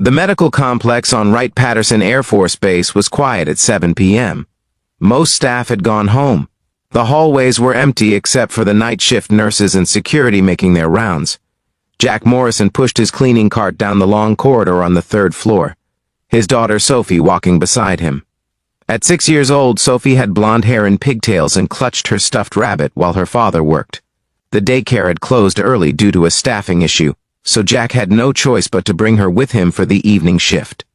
The medical complex on Wright-Patterson Air Force Base was quiet at 7 p.m. Most staff had gone home. The hallways were empty except for the night shift nurses and security making their rounds. Jack Morrison pushed his cleaning cart down the long corridor on the third floor, his daughter Sophie walking beside him. At 6 years old, Sophie had blonde hair and pigtails and clutched her stuffed rabbit while her father worked. The daycare had closed early due to a staffing issue, so Jack had no choice but to bring her with him for the evening shift.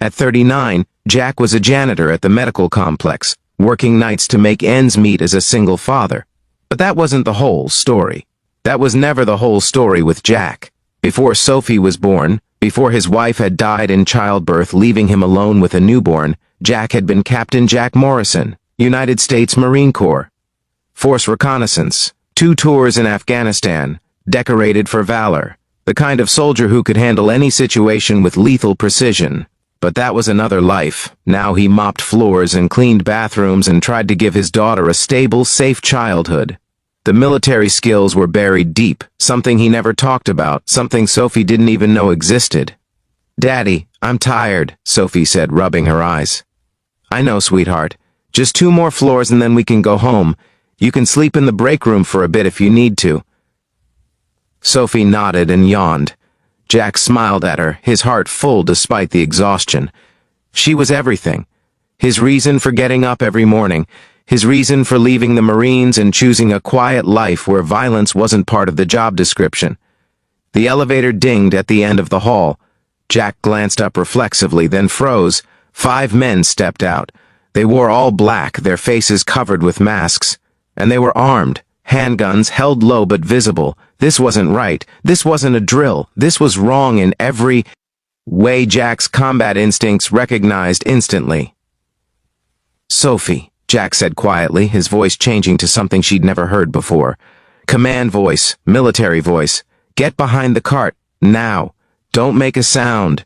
At 39, Jack was a janitor at the medical complex, working nights to make ends meet as a single father. But that wasn't the whole story. That was never the whole story with Jack. Before Sophie was born, before his wife had died in childbirth leaving him alone with a newborn, Jack had been Captain Jack Morrison, United States Marine Corps. Force reconnaissance, 2 tours in Afghanistan, decorated for valor, the kind of soldier who could handle any situation with lethal precision. But that was another life. Now he mopped floors and cleaned bathrooms and tried to give his daughter a stable, safe childhood. The military skills were buried deep, something he never talked about, something Sophie didn't even know existed. "Daddy, I'm tired," Sophie said, rubbing her eyes. "I know, sweetheart. Just 2 more floors and then we can go home. You can sleep in the break room for a bit if you need to." Sophie nodded and yawned. Jack smiled at her, his heart full despite the exhaustion. She was everything. His reason for getting up every morning, his reason for leaving the Marines and choosing a quiet life where violence wasn't part of the job description. The elevator dinged at the end of the hall. Jack glanced up reflexively, then froze. 5 men stepped out. They wore all black, their faces covered with masks. And they were armed, handguns held low but visible. This wasn't right. This wasn't a drill. This was wrong in every way. Jack's combat instincts recognized instantly. "Sophie," Jack said quietly, his voice changing to something she'd never heard before. Command voice, military voice. "Get behind the cart, now. Don't make a sound."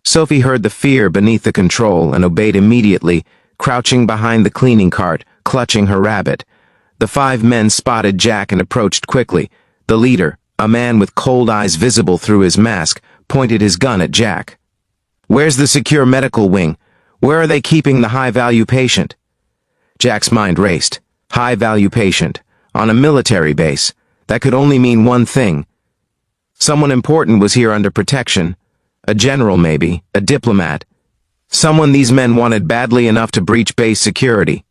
Sophie heard the fear beneath the control and obeyed immediately, crouching behind the cleaning cart, clutching her rabbit. The 5 men spotted Jack and approached quickly. The leader, a man with cold eyes visible through his mask, pointed his gun at Jack. "Where's the secure medical wing? Where are they keeping the high-value patient?" Jack's mind raced. High-value patient. On a military base. That could only mean one thing. Someone important was here under protection. A general maybe, a diplomat. Someone these men wanted badly enough to breach base security.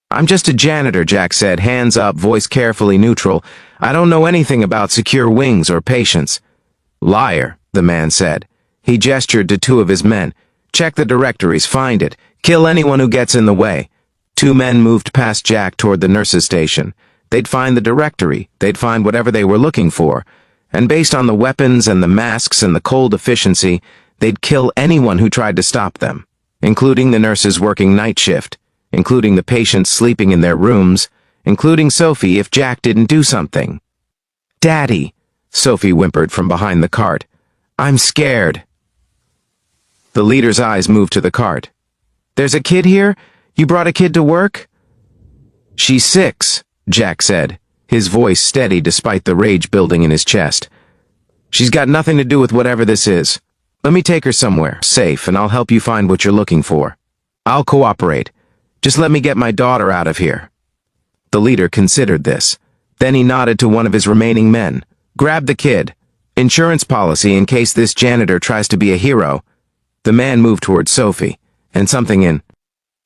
"I'm just a janitor," Jack said, hands up, voice carefully neutral. "I don't know anything about secure wings or patients." "Liar," the man said. He gestured to 2 of his men. "Check the directories, find it. Kill anyone who gets in the way." 2 men moved past Jack toward the nurse's station. They'd find the directory, they'd find whatever they were looking for. And based on the weapons and the masks and the cold efficiency, they'd kill anyone who tried to stop them, including the nurses working night shift, including the patients sleeping in their rooms, including Sophie if Jack didn't do something. "Daddy," Sophie whimpered from behind the cart. "I'm scared." The leader's eyes moved to the cart. "There's a kid here? You brought a kid to work?" "She's 6, Jack said, his voice steady despite the rage building in his chest. "She's got nothing to do with whatever this is. Let me take her somewhere safe and I'll help you find what you're looking for. I'll cooperate. Just let me get my daughter out of here." The leader considered this. Then he nodded to one of his remaining men. "Grab the kid. Insurance policy in case this janitor tries to be a hero." The man moved toward Sophie, and something in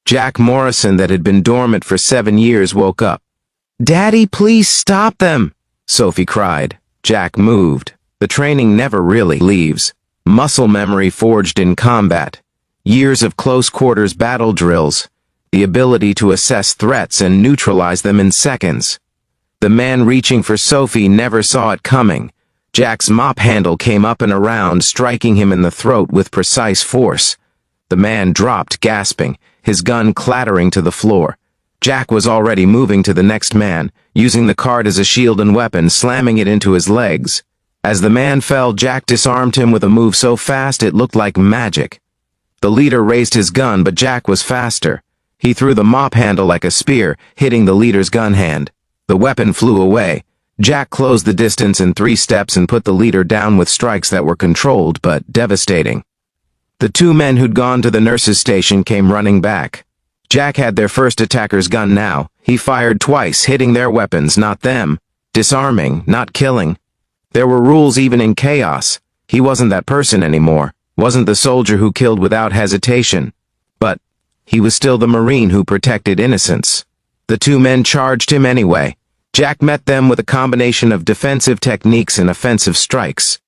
Jack Morrison that had been dormant for 7 years woke up. "Daddy, please stop them," Sophie cried. Jack moved. The training never really leaves. Muscle memory forged in combat. Years of close-quarters battle drills. The ability to assess threats and neutralize them in seconds. The man reaching for Sophie never saw it coming. Jack's mop handle came up and around, striking him in the throat with precise force. The man dropped, gasping, his gun clattering to the floor. Jack was already moving to the next man, using the cart as a shield and weapon, slamming it into his legs. As the man fell, Jack disarmed him with a move so fast it looked like magic. The leader raised his gun, but Jack was faster. He threw the mop handle like a spear, hitting the leader's gun hand. The weapon flew away. Jack closed the distance in 3 steps and put the leader down with strikes that were controlled but devastating. The 2 men who'd gone to the nurse's station came running back. Jack had their first attacker's gun now. He fired twice, hitting their weapons, not them. Disarming, not killing. There were rules even in chaos. He wasn't that person anymore. Wasn't the soldier who killed without hesitation. But he was still the Marine who protected innocence. The 2 men charged him anyway. Jack met them with a combination of defensive techniques and offensive strikes.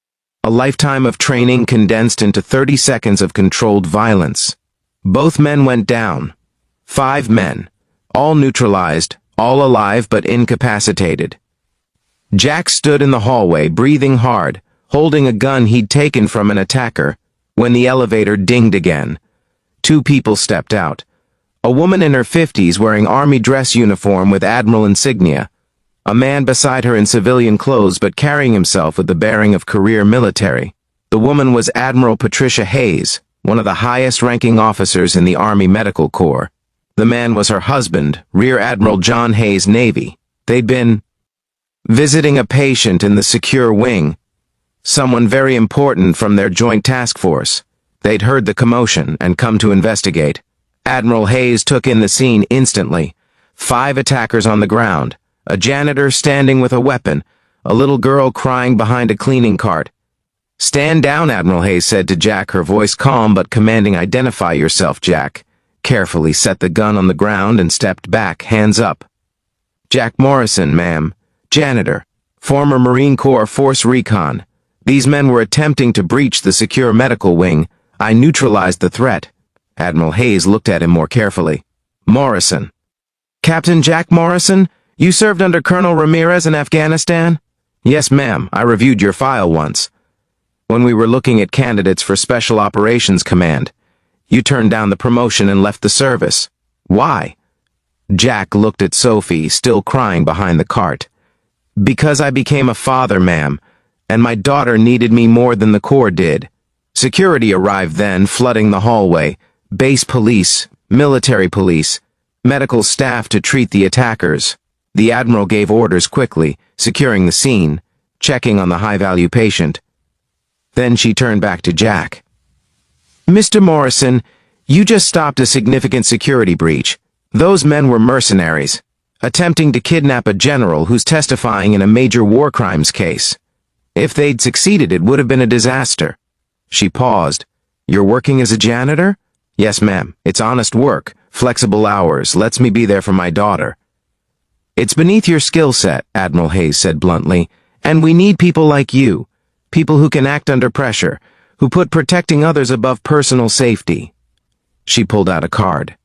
A lifetime of training condensed into 30 seconds of controlled violence. Both men went down. 5 men. All neutralized, all alive but incapacitated. Jack stood in the hallway, breathing hard, holding a gun he'd taken from an attacker, when the elevator dinged again. 2 people stepped out. A woman in her 50s wearing army dress uniform with Admiral insignia. A man beside her in civilian clothes but carrying himself with the bearing of career military. The woman was Admiral Patricia Hayes, one of the highest-ranking officers in the Army Medical Corps. The man was her husband, Rear Admiral John Hayes, Navy. They'd been visiting a patient in the secure wing. Someone very important from their joint task force. They'd heard the commotion and come to investigate. Admiral Hayes took in the scene instantly. 5 attackers on the ground. A janitor standing with a weapon. A little girl crying behind a cleaning cart. "Stand down," Admiral Hayes said to Jack, her voice calm but commanding. "Identify yourself." Jack carefully set the gun on the ground and stepped back, hands up. "Jack Morrison, ma'am. Janitor. Former Marine Corps Force Recon. These men were attempting to breach the secure medical wing. I neutralized the threat." Admiral Hayes looked at him more carefully. "Morrison. Captain Jack Morrison? You served under Colonel Ramirez in Afghanistan?" "Yes, ma'am. I reviewed your file once. When we were looking at candidates for Special Operations Command. You turned down the promotion and left the service. Why?" Jack looked at Sophie, still crying behind the cart. "Because I became a father, ma'am, and my daughter needed me more than the Corps did. Security arrived then, flooding the hallway. Base police, military police, medical staff to treat the attackers. The Admiral gave orders quickly, securing the scene, checking on the high-value patient. Then she turned back to Jack. "Mr. Morrison, you just stopped a significant security breach. Those men were mercenaries, attempting to kidnap a general who's testifying in a major war crimes case. If they'd succeeded, it would have been a disaster." She paused. "You're working as a janitor?" "Yes, ma'am. It's honest work, flexible hours, lets me be there for my daughter." "It's beneath your skill set," Admiral Hayes said bluntly, "and we need people like you, people who can act under pressure, who put protecting others above personal safety." She pulled out a card.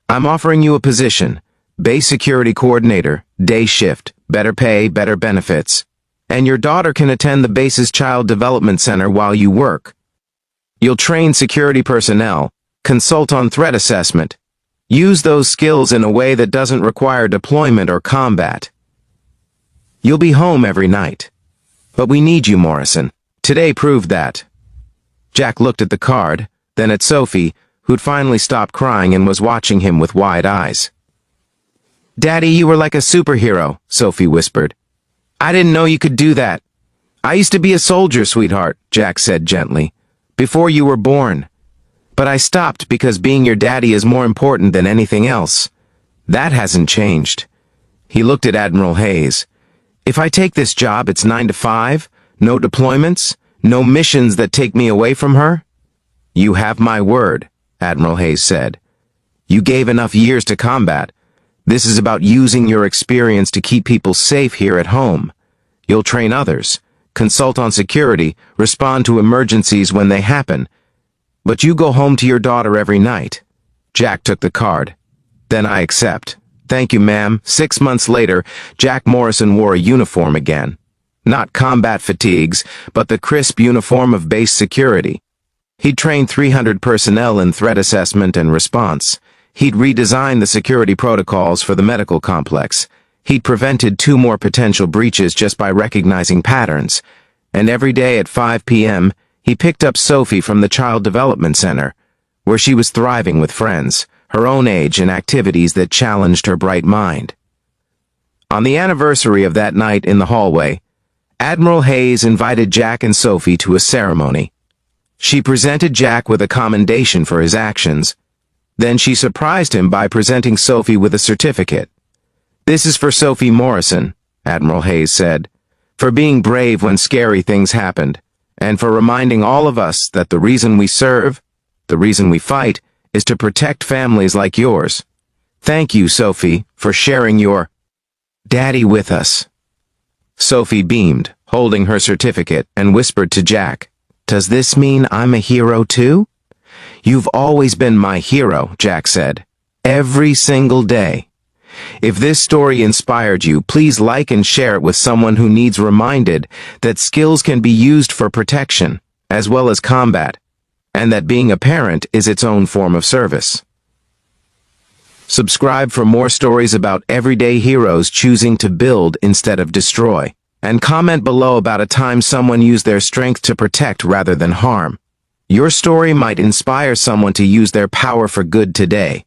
"I'm offering you a position, base security coordinator, day shift, better pay, better benefits. And your daughter can attend the base's child development center while you work. You'll train security personnel, consult on threat assessment. Use those skills in a way that doesn't require deployment or combat. You'll be home every night. But we need you, Morrison. Today proved that." Jack looked at the card, then at Sophie, who'd finally stopped crying and was watching him with wide eyes. "Daddy, you were like a superhero," Sophie whispered. "I didn't know you could do that." "I used to be a soldier, sweetheart," Jack said gently, "before you were born. But I stopped because being your daddy is more important than anything else. That hasn't changed." He looked at Admiral Hayes. "If I take this job, it's 9 to 5, no deployments, no missions that take me away from her?" "You have my word," Admiral Hayes said. "You gave enough years to combat. This is about using your experience to keep people safe here at home. You'll train others, consult on security, respond to emergencies when they happen. But you go home to your daughter every night." Jack took the card. "Then I accept. Thank you, ma'am." 6 months later, Jack Morrison wore a uniform again. Not combat fatigues, but the crisp uniform of base security. He'd trained 300 personnel in threat assessment and response. He'd redesigned the security protocols for the medical complex. He'd prevented 2 more potential breaches just by recognizing patterns. And every day at 5 p.m., he picked up Sophie from the Child Development Center, where she was thriving with friends, her own age, and activities that challenged her bright mind. On the anniversary of that night in the hallway, Admiral Hayes invited Jack and Sophie to a ceremony. She presented Jack with a commendation for his actions. Then she surprised him by presenting Sophie with a certificate. "This is for Sophie Morrison," Admiral Hayes said, "for being brave when scary things happened, and for reminding all of us that the reason we serve, the reason we fight, is to protect families like yours. Thank you, Sophie, for sharing your daddy with us." Sophie beamed, holding her certificate, and whispered to Jack, "Does this mean I'm a hero too?" "You've always been my hero," Jack said. "Every single day." If this story inspired you, please like and share it with someone who needs reminded that skills can be used for protection, as well as combat, and that being a parent is its own form of service. Subscribe for more stories about everyday heroes choosing to build instead of destroy, and comment below about a time someone used their strength to protect rather than harm. Your story might inspire someone to use their power for good today.